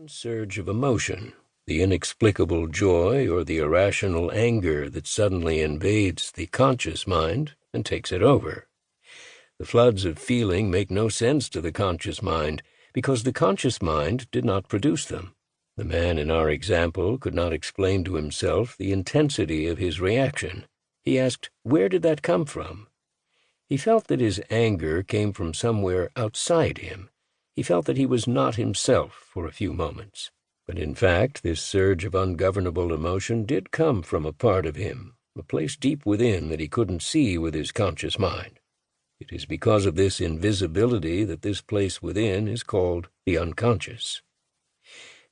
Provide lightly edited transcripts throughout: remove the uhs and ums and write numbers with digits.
surge of emotion, the inexplicable joy or the irrational anger that suddenly invades the conscious mind and takes it over. The floods of feeling make no sense to the conscious mind because the conscious mind did not produce them. The man in our example could not explain to himself the intensity of his reaction. He asked, where did that come from? He felt that his anger came from somewhere outside him. He felt that he was not himself for a few moments. But in fact, this surge of ungovernable emotion did come from a part of him, a place deep within that he couldn't see with his conscious mind. It is because of this invisibility that this place within is called the unconscious.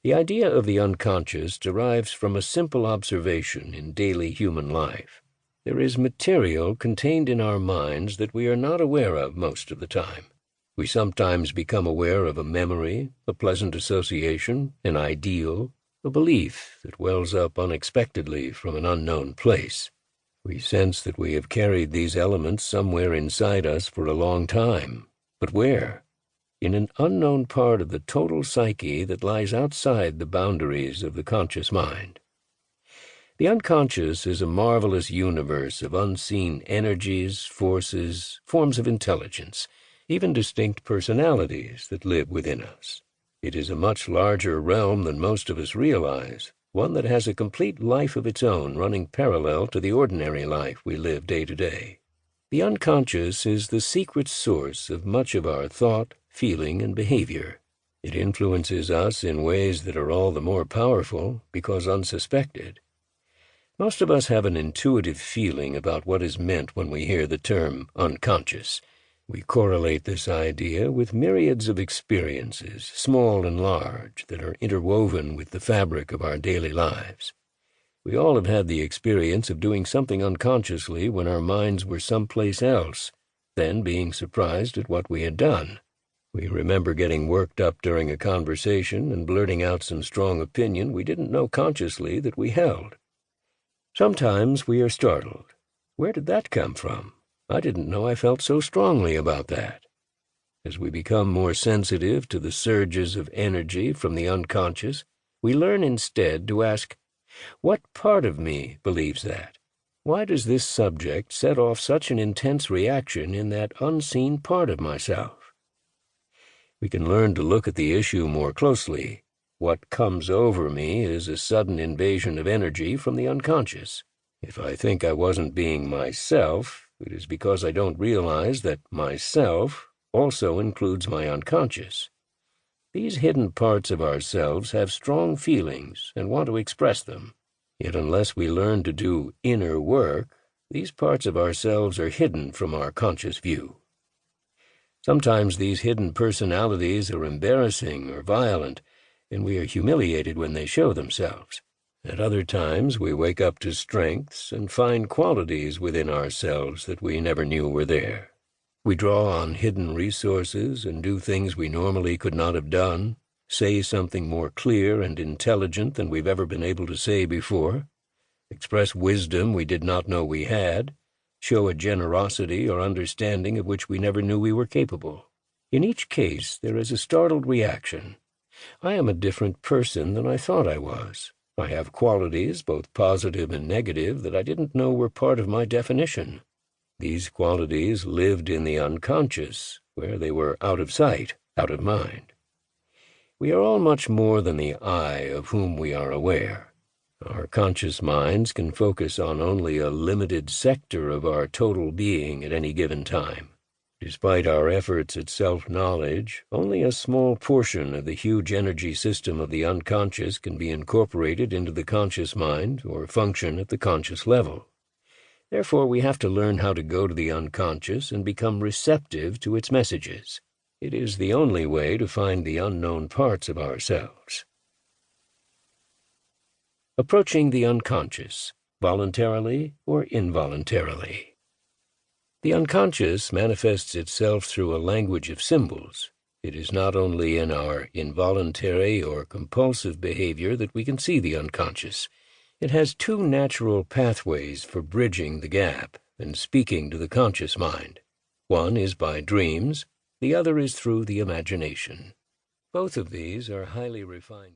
The idea of the unconscious derives from a simple observation in daily human life. There is material contained in our minds that we are not aware of most of the time. We sometimes become aware of a memory, a pleasant association, an ideal, a belief that wells up unexpectedly from an unknown place. We sense that we have carried these elements somewhere inside us for a long time. But where? In an unknown part of the total psyche that lies outside the boundaries of the conscious mind. The unconscious is a marvelous universe of unseen energies, forces, forms of intelligence, even distinct personalities that live within us. It is a much larger realm than most of us realize, one that has a complete life of its own running parallel to the ordinary life we live day to day. The unconscious is the secret source of much of our thought, feeling, and behavior. It influences us in ways that are all the more powerful because unsuspected. Most of us have an intuitive feeling about what is meant when we hear the term unconscious. We correlate this idea with myriads of experiences, small and large, that are interwoven with the fabric of our daily lives. We all have had the experience of doing something unconsciously when our minds were someplace else, then being surprised at what we had done. We remember getting worked up during a conversation and blurting out some strong opinion we didn't know consciously that we held. Sometimes we are startled. Where did that come from? I didn't know I felt so strongly about that. As we become more sensitive to the surges of energy from the unconscious, we learn instead to ask, what part of me believes that? Why does this subject set off such an intense reaction in that unseen part of myself? We can learn to look at the issue more closely. What comes over me is a sudden invasion of energy from the unconscious. If I think I wasn't being myself, it is because I don't realize that myself also includes my unconscious. These hidden parts of ourselves have strong feelings and want to express them. Yet unless we learn to do inner work, these parts of ourselves are hidden from our conscious view. Sometimes these hidden personalities are embarrassing or violent, and we are humiliated when they show themselves. At other times, we wake up to strengths and find qualities within ourselves that we never knew were there. We draw on hidden resources and do things we normally could not have done, say something more clear and intelligent than we've ever been able to say before, express wisdom we did not know we had, show a generosity or understanding of which we never knew we were capable. In each case, there is a startled reaction. I am a different person than I thought I was. I have qualities, both positive and negative, that I didn't know were part of my definition. These qualities lived in the unconscious, where they were out of sight, out of mind. We are all much more than the I of whom we are aware. Our conscious minds can focus on only a limited sector of our total being at any given time. Despite our efforts at self-knowledge, only a small portion of the huge energy system of the unconscious can be incorporated into the conscious mind or function at the conscious level. Therefore, we have to learn how to go to the unconscious and become receptive to its messages. It is the only way to find the unknown parts of ourselves. Approaching the unconscious, voluntarily or involuntarily. The unconscious manifests itself through a language of symbols. It is not only in our involuntary or compulsive behavior that we can see the unconscious. It has two natural pathways for bridging the gap and speaking to the conscious mind. One is by dreams, the other is through the imagination. Both of these are highly refined.